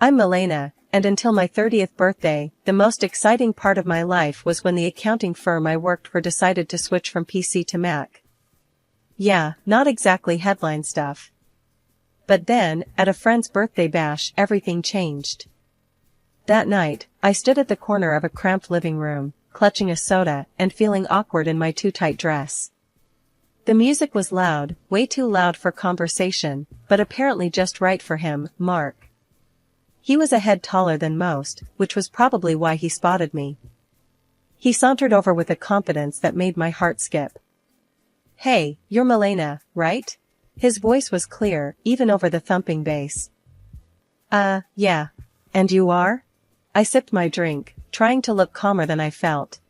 I'm Milena, and until my 30th birthday, the most exciting part of my life was when the accounting firm I worked for decided to switch from PC to Mac. Yeah, not exactly headline stuff. But then, at a friend's birthday bash, everything changed. That night, I stood at the corner of a cramped living room, clutching a soda and feeling awkward in my too tight dress. The music was loud, way too loud for conversation, but apparently just right for him, Mark. He was a head taller than most, which was probably why he spotted me. He sauntered over with a confidence that made my heart skip. "Hey, you're Milena, right?" His voice was clear, even over the thumping bass. Yeah. And you are?" I sipped my drink, trying to look calmer than I felt.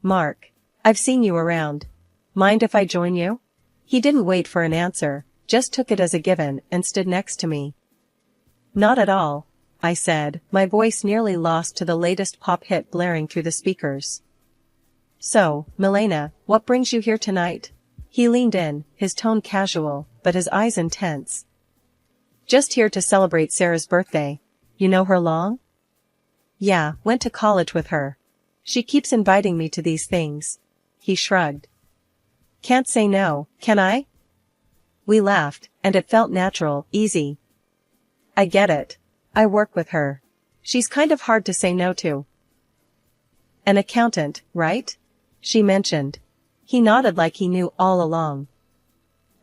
"Mark. I've seen you around. Mind if I join you?" He didn't wait for an answer, just took it as a given and stood next to me. "Not at all," I said, my voice nearly lost to the latest pop hit blaring through the speakers. "So, Milena, what brings you here tonight?" He leaned in, his tone casual, but his eyes intense. "Just here to celebrate Sarah's birthday. You know her long?" "Yeah, went to college with her. She keeps inviting me to these things." He shrugged. "Can't say no, can I?" We laughed, and it felt natural, easy. "I get it. I work with her. She's kind of hard to say no to." "An accountant, right?" she mentioned. He nodded like he knew all along.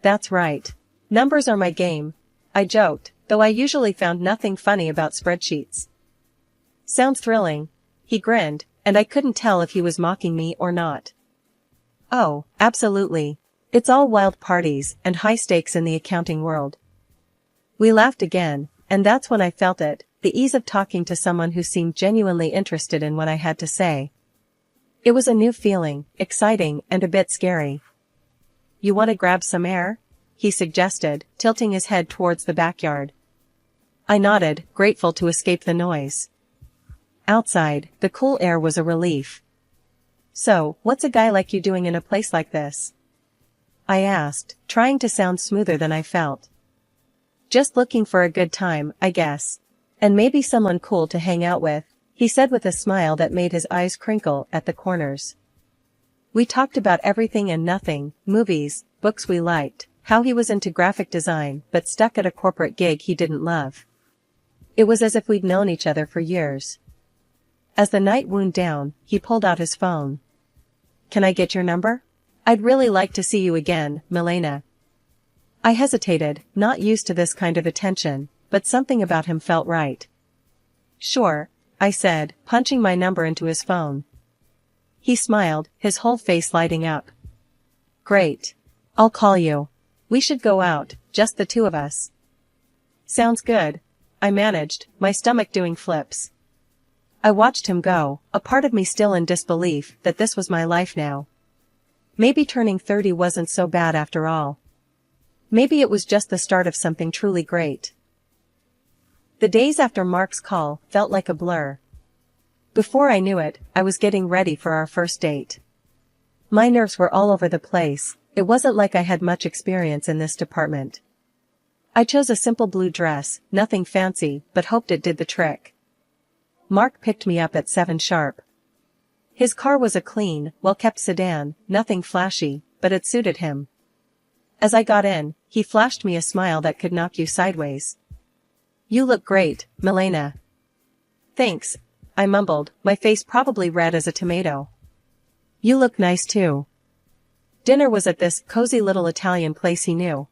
"That's right. Numbers are my game," I joked, though I usually found nothing funny about spreadsheets. "Sounds thrilling." He grinned, and I couldn't tell if he was mocking me or not. "Oh, absolutely. It's all wild parties and high stakes in the accounting world." We laughed again, and that's when I felt it, the ease of talking to someone who seemed genuinely interested in what I had to say. It was a new feeling, exciting and a bit scary. "You want to grab some air?" he suggested, tilting his head towards the backyard. I nodded, grateful to escape the noise. Outside, the cool air was a relief. "So, what's a guy like you doing in a place like this?" I asked, trying to sound smoother than I felt. "Just looking for a good time, I guess. And maybe someone cool to hang out with," he said with a smile that made his eyes crinkle at the corners. We talked about everything and nothing, movies, books we liked, how he was into graphic design but stuck at a corporate gig he didn't love. It was as if we'd known each other for years. As the night wound down, he pulled out his phone. "Can I get your number? I'd really like to see you again, Milena." I hesitated, not used to this kind of attention, but something about him felt right. "Sure," I said, punching my number into his phone. He smiled, his whole face lighting up. "Great. I'll call you. We should go out, just the two of us." "Sounds good," I managed, my stomach doing flips. I watched him go, a part of me still in disbelief that this was my life now. Maybe turning 30 wasn't so bad after all. Maybe it was just the start of something truly great. The days after Mark's call felt like a blur. Before I knew it, I was getting ready for our first date. My nerves were all over the place. It wasn't like I had much experience in this department. I chose a simple blue dress, nothing fancy, but hoped it did the trick. Mark picked me up at 7 sharp. His car was a clean, well-kept sedan, nothing flashy, but it suited him. As I got in, he flashed me a smile that could knock you sideways. "You look great, Milena." "Thanks," I mumbled, my face probably red as a tomato. "You look nice too." Dinner was at this cozy little Italian place he knew.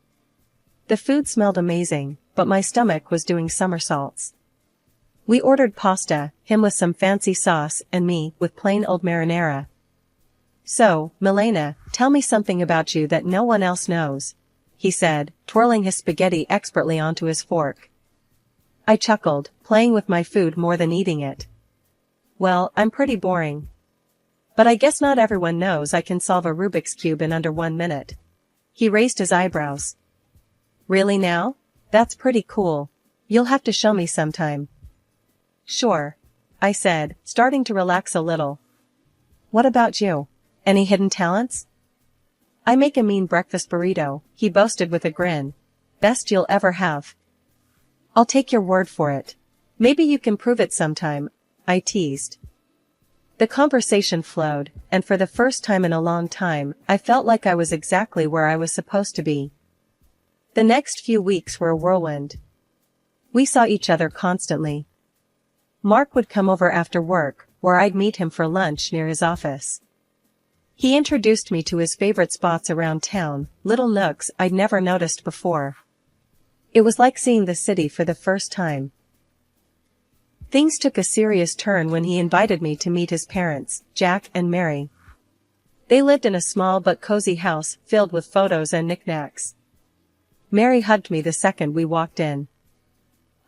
The food smelled amazing, but my stomach was doing somersaults. We ordered pasta, him with some fancy sauce and me with plain old marinara. "So, Milena, tell me something about you that no one else knows," he said, twirling his spaghetti expertly onto his fork. I chuckled, playing with my food more than eating it. "Well, I'm pretty boring. But I guess not everyone knows I can solve a Rubik's Cube in under 1 minute." He raised his eyebrows. "Really now? That's pretty cool. You'll have to show me sometime." "Sure," I said, starting to relax a little. "What about you? Any hidden talents?" "I make a mean breakfast burrito," he boasted with a grin. "Best you'll ever have." "I'll take your word for it. Maybe you can prove it sometime, I teased. The conversation flowed, and for the first time in a long time, I felt like I was exactly where I was supposed to be. The next few weeks were a whirlwind. We saw each other constantly. Mark would come over after work, or I'd meet him for lunch near his office. He introduced me to his favorite spots around town, little nooks I'd never noticed before. It was like seeing the city for the first time. Things took a serious turn when he invited me to meet his parents, Jack and Mary. They lived in a small but cozy house filled with photos and knickknacks. Mary hugged me the second we walked in.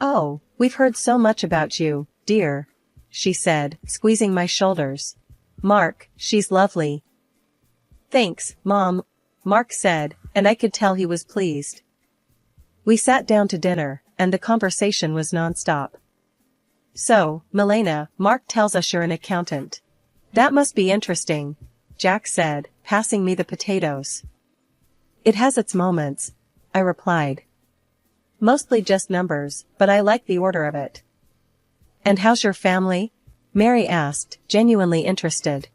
"Oh, we've heard so much about you, dear," she said, squeezing my shoulders. "Mark, she's lovely." "Thanks, Mom," Mark said, and I could tell he was pleased. We sat down to dinner, and the conversation was nonstop. "So, Milena, Mark tells us you're an accountant. That must be interesting," Jack said, passing me the potatoes. "It has its moments," I replied. "Mostly just numbers, but I like the order of it." "And how's your family?" Mary asked, genuinely interested.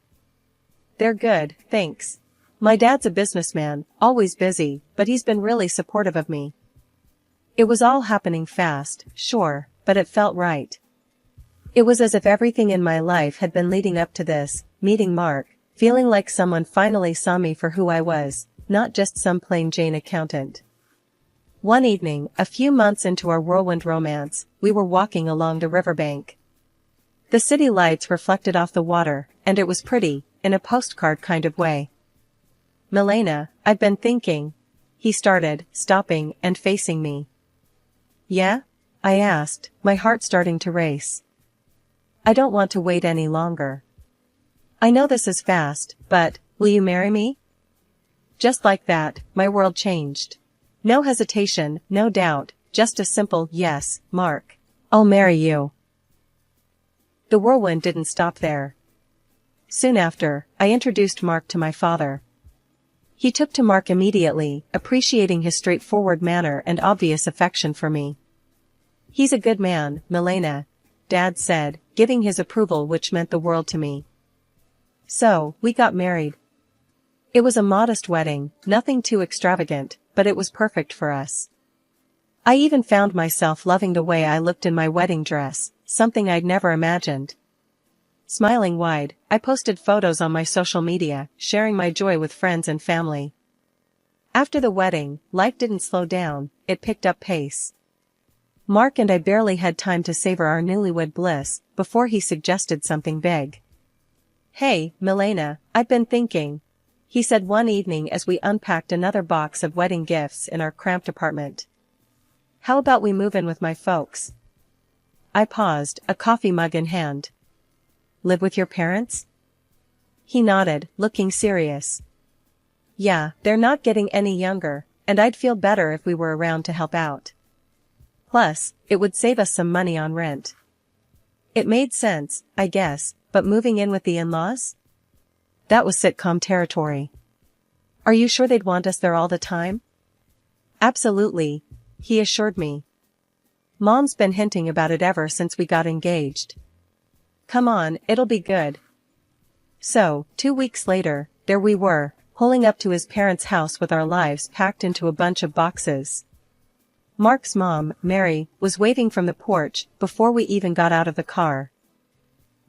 "They're good, thanks. My dad's a businessman, always busy, but he's been really supportive of me." It was all happening fast, sure, but it felt right. It was as if everything in my life had been leading up to this, meeting Mark, feeling like someone finally saw me for who I was, not just some plain Jane accountant. One evening, a few months into our whirlwind romance, we were walking along the riverbank. The city lights reflected off the water, and it was pretty, in a postcard kind of way. "Milena, I've been thinking," he started, stopping and facing me. "Yeah?" I asked, my heart starting to race. "I don't want to wait any longer. I know this is fast, but, will you marry me?" Just like that, my world changed. No hesitation, no doubt, just a simple yes, Mark. I'll marry you. The whirlwind didn't stop there. Soon after, I introduced Mark to my father. He took to Mark immediately, appreciating his straightforward manner and obvious affection for me. "He's a good man, Milena," Dad said, giving his approval, which meant the world to me. So, we got married. It was a modest wedding, nothing too extravagant, but it was perfect for us. I even found myself loving the way I looked in my wedding dress, something I'd never imagined. Smiling wide, I posted photos on my social media, sharing my joy with friends and family. After the wedding, life didn't slow down, it picked up pace. Mark and I barely had time to savor our newlywed bliss, before he suggested something big. "Hey, Milena, I've been thinking," he said one evening as we unpacked another box of wedding gifts in our cramped apartment. "How about we move in with my folks?" I paused, a coffee mug in hand. "Live with your parents?" He nodded, looking serious. "Yeah, they're not getting any younger, and I'd feel better if we were around to help out. Plus, it would save us some money on rent." It made sense, I guess, but moving in with the in-laws? That was sitcom territory. "Are you sure they'd want us there all the time?" "Absolutely," he assured me. "Mom's been hinting about it ever since we got engaged. Come on, it'll be good." So, 2 weeks later, there we were, pulling up to his parents' house with our lives packed into a bunch of boxes. Mark's mom, Mary, was waving from the porch before we even got out of the car.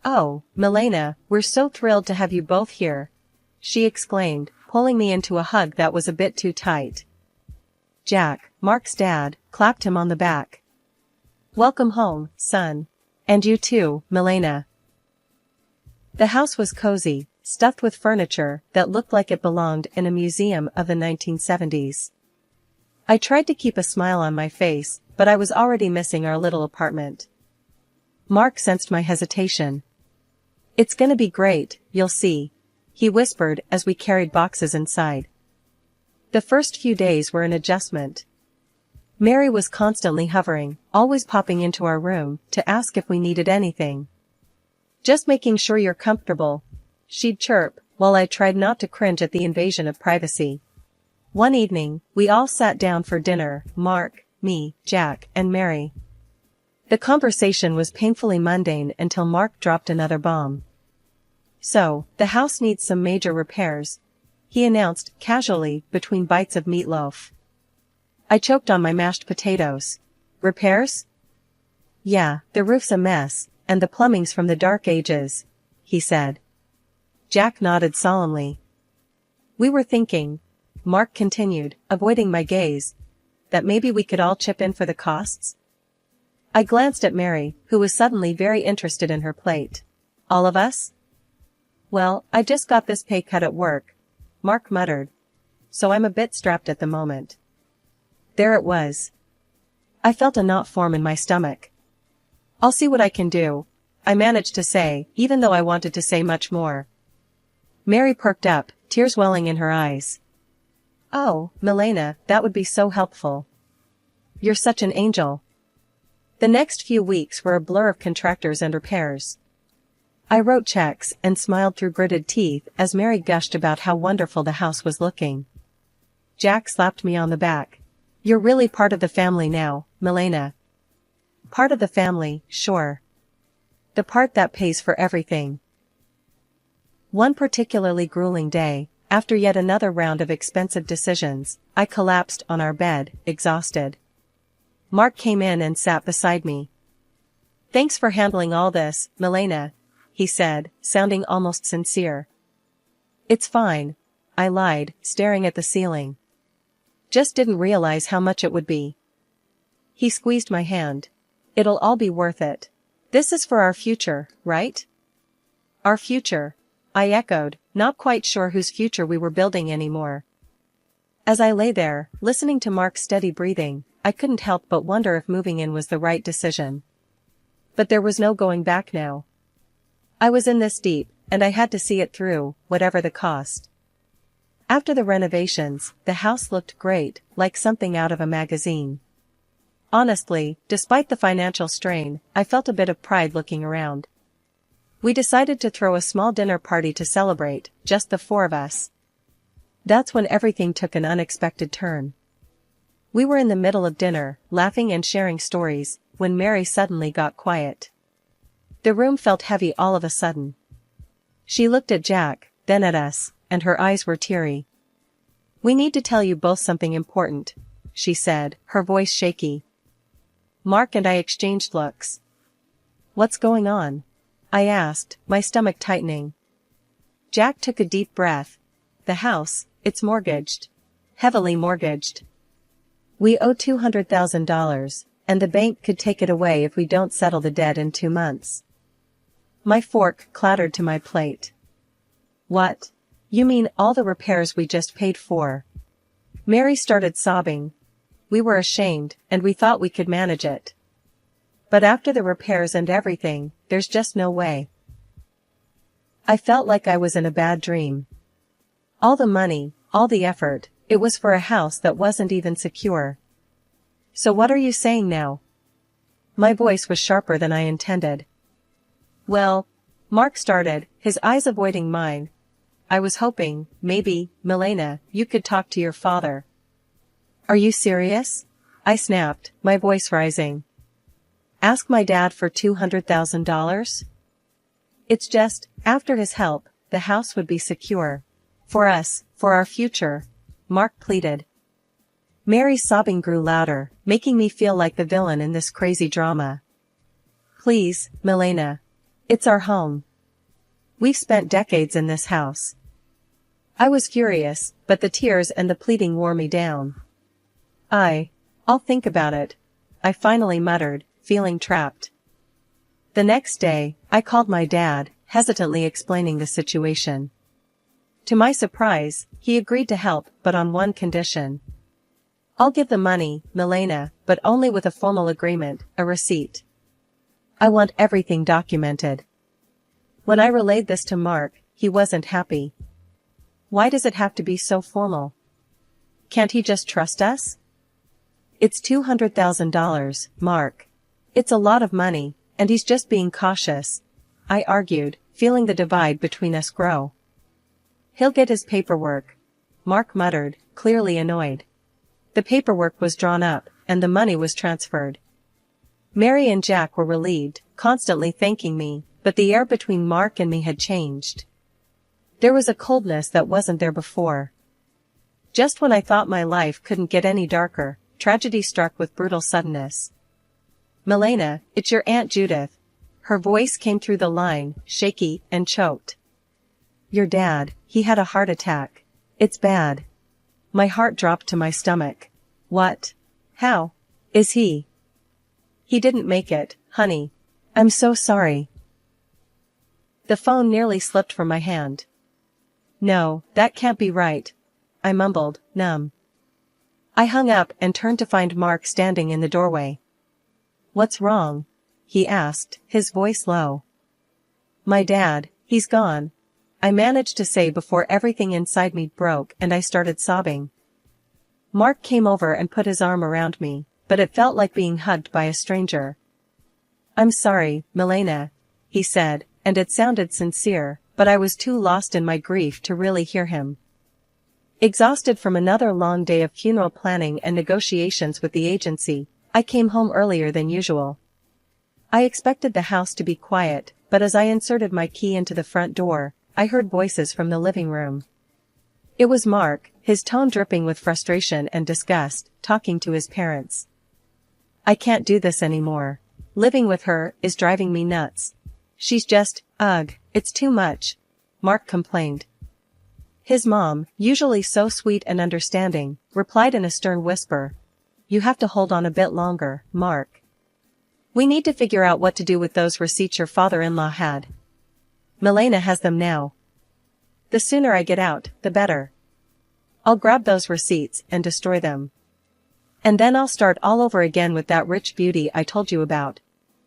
"Oh, Milena, we're so thrilled to have you both here," she exclaimed, pulling me into a hug that was a bit too tight. Jack, Mark's dad, clapped him on the back. "Welcome home, son. And you too, Milena." The house was cozy, stuffed with furniture that looked like it belonged in a museum of the 1970s. I tried to keep a smile on my face, but I was already missing our little apartment. Mark sensed my hesitation. "It's gonna be great, you'll see," he whispered as we carried boxes inside. The first few days were an adjustment. Mary was constantly hovering, always popping into our room to ask if we needed anything. "Just making sure you're comfortable," she'd chirp, while I tried not to cringe at the invasion of privacy. One evening, we all sat down for dinner, Mark, me, Jack, and Mary. The conversation was painfully mundane until Mark dropped another bomb. "So, the house needs some major repairs," he announced casually between bites of meatloaf. I choked on my mashed potatoes. "Repairs?" "Yeah, the roof's a mess, and the plumbing's from the dark ages," he said. Jack nodded solemnly. "We were thinking," Mark continued, avoiding my gaze, "that maybe we could all chip in for the costs?" I glanced at Mary, who was suddenly very interested in her plate. "All of us?" "Well, I just got this pay cut at work," Mark muttered, "so I'm a bit strapped at the moment." There it was. I felt a knot form in my stomach. "I'll see what I can do," I managed to say, even though I wanted to say much more. Mary perked up, tears welling in her eyes. "Oh, Milena, that would be so helpful. You're such an angel." The next few weeks were a blur of contractors and repairs. I wrote checks and smiled through gritted teeth as Mary gushed about how wonderful the house was looking. Jack slapped me on the back. "You're really part of the family now, Milena." Part of the family, sure. The part that pays for everything. One particularly grueling day, after yet another round of expensive decisions, I collapsed on our bed, exhausted. Mark came in and sat beside me. "Thanks for handling all this, Milena," he said, sounding almost sincere. "It's fine," I lied, staring at the ceiling. "Just didn't realize how much it would be." He squeezed my hand. "It'll all be worth it. This is for our future, right?" "Our future," I echoed, not quite sure whose future we were building anymore. As I lay there, listening to Mark's steady breathing, I couldn't help but wonder if moving in was the right decision. But there was no going back now. I was in this deep, and I had to see it through, whatever the cost. After the renovations, the house looked great, like something out of a magazine. Honestly, despite the financial strain, I felt a bit of pride looking around. We decided to throw a small dinner party to celebrate, just the four of us. That's when everything took an unexpected turn. We were in the middle of dinner, laughing and sharing stories, when Mary suddenly got quiet. The room felt heavy all of a sudden. She looked at Jack, then at us, and her eyes were teary. "We need to tell you both something important," she said, her voice shaky. Mark and I exchanged looks. "What's going on?" I asked, my stomach tightening. Jack took a deep breath. "The house, it's mortgaged. Heavily mortgaged. We owe $200,000, and the bank could take it away if we don't settle the debt in 2 months. My fork clattered to my plate. "What? You mean all the repairs we just paid for?" Mary started sobbing. "We were ashamed, and we thought we could manage it. But after the repairs and everything, there's just no way." I felt like I was in a bad dream. All the money, all the effort, it was for a house that wasn't even secure. "So what are you saying now?" My voice was sharper than I intended. "Well," Mark started, his eyes avoiding mine, "I was hoping, maybe, Milena, you could talk to your father." "Are you serious?" I snapped, my voice rising. "Ask my dad for $200,000? It's just, after his help, the house would be secure. For us, for our future," Mark pleaded. Mary's sobbing grew louder, making me feel like the villain in this crazy drama. "Please, Milena. It's our home. We've spent decades in this house." I was furious, but the tears and the pleading wore me down. I'll think about it," I finally muttered, feeling trapped. The next day, I called my dad, hesitantly explaining the situation. To my surprise, he agreed to help, but on one condition. "I'll give the money, Milena, but only with a formal agreement, a receipt. I want everything documented." When I relayed this to Mark, he wasn't happy. "Why does it have to be so formal? Can't he just trust us?" "It's $200,000, Mark. It's a lot of money, and he's just being cautious," I argued, feeling the divide between us grow. "He'll get his paperwork," Mark muttered, clearly annoyed. The paperwork was drawn up, and the money was transferred. Mary and Jack were relieved, constantly thanking me, but the air between Mark and me had changed. There was a coldness that wasn't there before. Just when I thought my life couldn't get any darker, tragedy struck with brutal suddenness. "Milena, it's your Aunt Judith." Her voice came through the line, shaky and choked. "Your dad, he had a heart attack. It's bad." My heart dropped to my stomach. "What? How? Is he?" "He didn't make it, honey. I'm so sorry." The phone nearly slipped from my hand. "No, that can't be right," I mumbled, numb. I hung up and turned to find Mark standing in the doorway. "What's wrong?" he asked, his voice low. "My dad, he's gone," I managed to say before everything inside me broke and I started sobbing. Mark came over and put his arm around me, but it felt like being hugged by a stranger. "I'm sorry, Milena," he said, and it sounded sincere, but I was too lost in my grief to really hear him. Exhausted from another long day of funeral planning and negotiations with the agency, I came home earlier than usual. I expected the house to be quiet, but as I inserted my key into the front door, I heard voices from the living room. It was Mark, his tone dripping with frustration and disgust, talking to his parents. "I can't do this anymore. Living with her is driving me nuts. She's just, ugh, it's too much," Mark complained. His mom, usually so sweet and understanding, replied in a stern whisper, "You have to hold on a bit longer, Mark. We need to figure out what to do with those receipts your father-in-law had. Milena has them now. The sooner I get out, the better. I'll grab those receipts and destroy them. And then I'll start all over again with that rich beauty I told you about."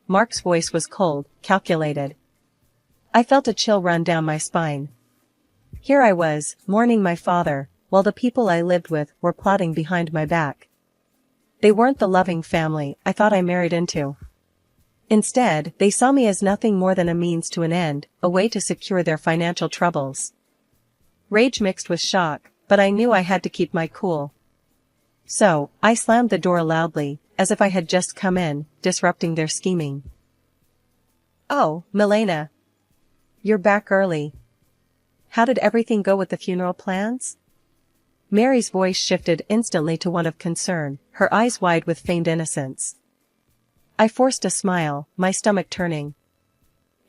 Mark's voice was cold, calculated. I felt a chill run down my spine. Here I was, mourning my father, while the people I lived with were plotting behind my back. They weren't the loving family I thought I married into. Instead, they saw me as nothing more than a means to an end, a way to secure their financial troubles. Rage mixed with shock, but I knew I had to keep my cool. So, I slammed the door loudly, as if I had just come in, disrupting their scheming. "Oh, Milena. You're back early. How did everything go with the funeral plans?" Mary's voice shifted instantly to one of concern, her eyes wide with feigned innocence. I forced a smile, my stomach turning.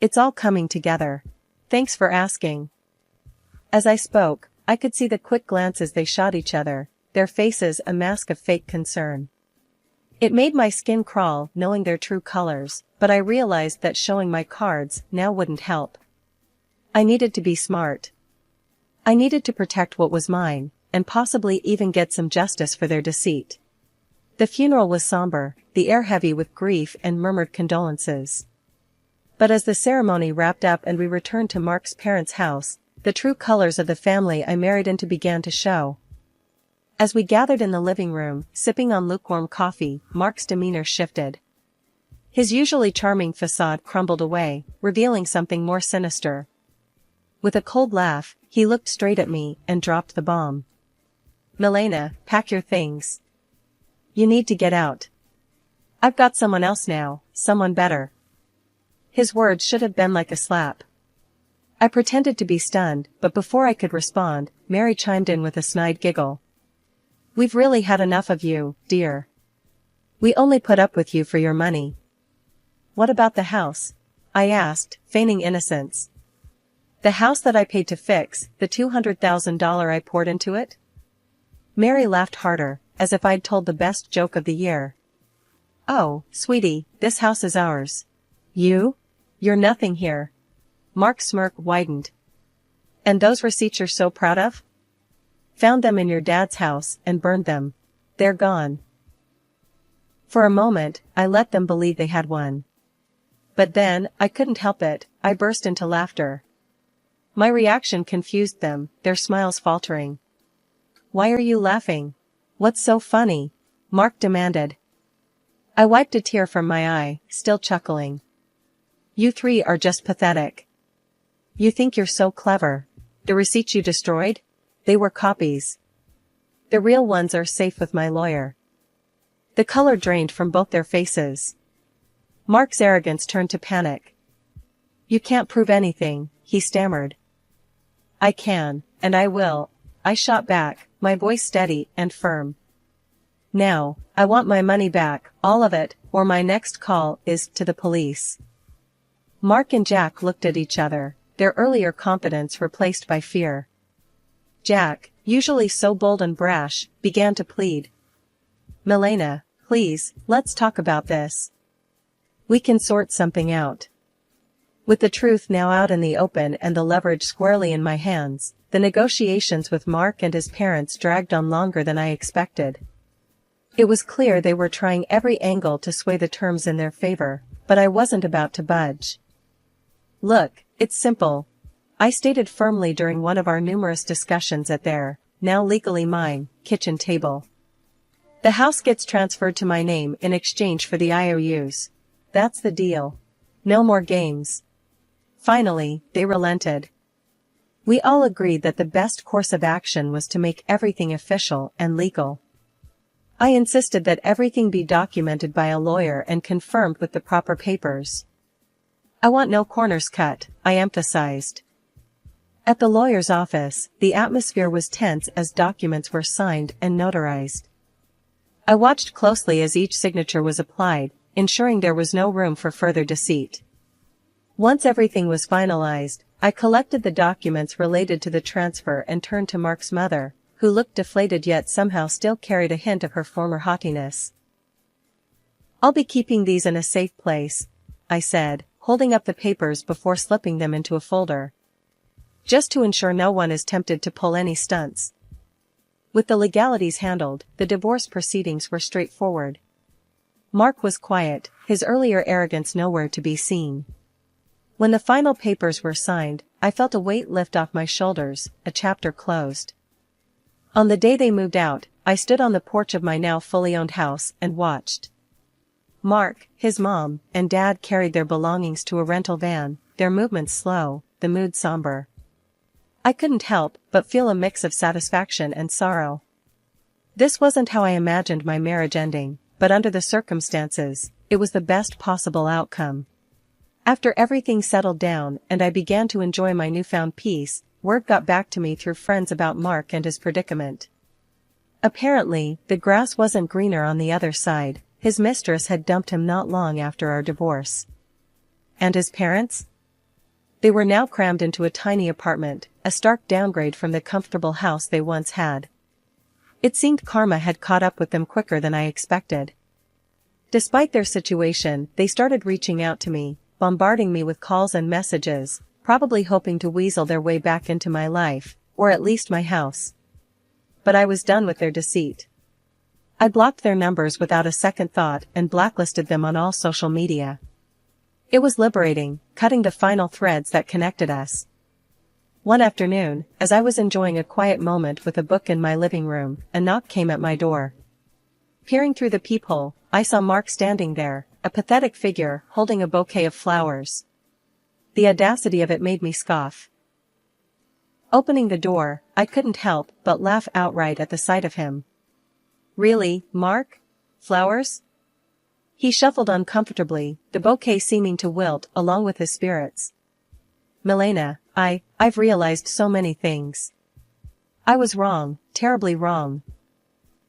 "It's all coming together. Thanks for asking." As I spoke, I could see the quick glances they shot each other, their faces a mask of fake concern. It made my skin crawl knowing their true colors, but I realized that showing my cards now wouldn't help. I needed to be smart. I needed to protect what was mine, and possibly even get some justice for their deceit. The funeral was somber, the air heavy with grief and murmured condolences. But as the ceremony wrapped up and we returned to Mark's parents' house, the true colors of the family I married into began to show. As we gathered in the living room, sipping on lukewarm coffee, Mark's demeanor shifted. His usually charming facade crumbled away, revealing something more sinister. With a cold laugh, he looked straight at me and dropped the bomb. "Milena, pack your things. You need to get out. I've got someone else now, someone better." His words should have been like a slap. I pretended to be stunned, but before I could respond, Mary chimed in with a snide giggle. "We've really had enough of you, dear. We only put up with you for your money." "What about the house?" I asked, feigning innocence. "The house that I paid to fix, the $200,000 I poured into it?" Mary laughed harder, as if I'd told the best joke of the year. "Oh, sweetie, this house is ours. You're nothing here." Mark's smirk widened. "And those receipts you're so proud of? Found them in your dad's house and burned them. They're gone." For a moment, I let them believe they had won. But then, I couldn't help it, I burst into laughter. My reaction confused them, their smiles faltering. "Why are you laughing? What's so funny?" Mark demanded. I wiped a tear from my eye, still chuckling. "You three are just pathetic. You think you're so clever. The receipts you destroyed? They were copies. The real ones are safe with my lawyer." The color drained from both their faces. Mark's arrogance turned to panic. "You can't prove anything," he stammered. "I can, and I will," I shot back, my voice steady and firm. "Now, I want my money back, all of it, or my next call is to the police." Mark and Jack looked at each other, their earlier confidence replaced by fear. Jack, usually so bold and brash, began to plead. "Milena, please, let's talk about this. We can sort something out." With the truth now out in the open and the leverage squarely in my hands, the negotiations with Mark and his parents dragged on longer than I expected. It was clear they were trying every angle to sway the terms in their favor, but I wasn't about to budge. "Look, it's simple," I stated firmly during one of our numerous discussions at their, now legally mine, kitchen table. "The house gets transferred to my name in exchange for the IOUs. That's the deal. No more games." Finally, they relented. We all agreed that the best course of action was to make everything official and legal. I insisted that everything be documented by a lawyer and confirmed with the proper papers. "I want no corners cut," I emphasized. At the lawyer's office, the atmosphere was tense as documents were signed and notarized. I watched closely as each signature was applied, ensuring there was no room for further deceit. Once everything was finalized, I collected the documents related to the transfer and turned to Mark's mother, who looked deflated yet somehow still carried a hint of her former haughtiness. "I'll be keeping these in a safe place," I said, holding up the papers before slipping them into a folder. "Just to ensure no one is tempted to pull any stunts." With the legalities handled, the divorce proceedings were straightforward. Mark was quiet, his earlier arrogance nowhere to be seen. When the final papers were signed, I felt a weight lift off my shoulders, a chapter closed. On the day they moved out, I stood on the porch of my now fully owned house and watched. Mark, his mom, and dad carried their belongings to a rental van, their movements slow, the mood somber. I couldn't help but feel a mix of satisfaction and sorrow. This wasn't how I imagined my marriage ending, but under the circumstances, it was the best possible outcome. After everything settled down and I began to enjoy my newfound peace, word got back to me through friends about Mark and his predicament. Apparently, the grass wasn't greener on the other side. His mistress had dumped him not long after our divorce. And his parents? They were now crammed into a tiny apartment, a stark downgrade from the comfortable house they once had. It seemed karma had caught up with them quicker than I expected. Despite their situation, they started reaching out to me, bombarding me with calls and messages, probably hoping to weasel their way back into my life, or at least my house. But I was done with their deceit. I blocked their numbers without a second thought and blacklisted them on all social media. It was liberating, cutting the final threads that connected us. One afternoon, as I was enjoying a quiet moment with a book in my living room, a knock came at my door. Peering through the peephole, I saw Mark standing there, a pathetic figure, holding a bouquet of flowers. The audacity of it made me scoff. Opening the door, I couldn't help but laugh outright at the sight of him. "Really, Mark? Flowers?" He shuffled uncomfortably, the bouquet seeming to wilt along with his spirits. "Milena, I've realized so many things. I was wrong, terribly wrong.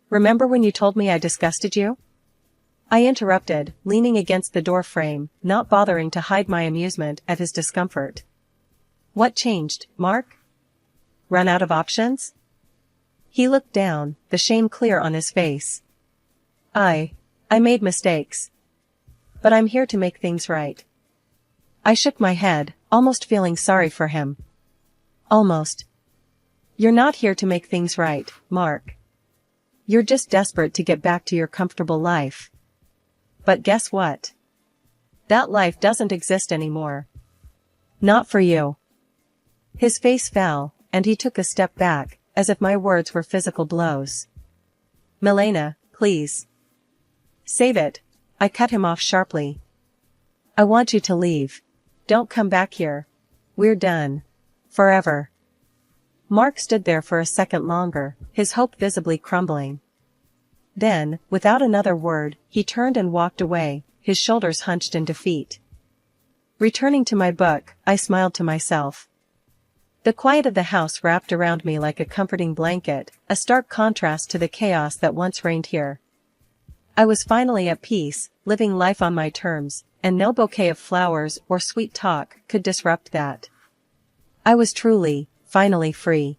Remember when you told me I disgusted you?" I interrupted, leaning against the door frame, not bothering to hide my amusement at his discomfort. "What changed, Mark? Run out of options?" He looked down, the shame clear on his face. I made mistakes. But I'm here to make things right." I shook my head, almost feeling sorry for him. "Almost. You're not here to make things right, Mark. You're just desperate to get back to your comfortable life. But guess what? That life doesn't exist anymore. Not for you." His face fell, and he took a step back, as if my words were physical blows. "Milena, please. Save it," I cut him off sharply. "I want you to leave. Don't come back here. We're done. Forever." Mark stood there for a second longer, his hope visibly crumbling. Then, without another word, he turned and walked away, his shoulders hunched in defeat. Returning to my book, I smiled to myself. The quiet of the house wrapped around me like a comforting blanket, a stark contrast to the chaos that once reigned here. I was finally at peace, living life on my terms, and no bouquet of flowers or sweet talk could disrupt that. I was truly, finally free.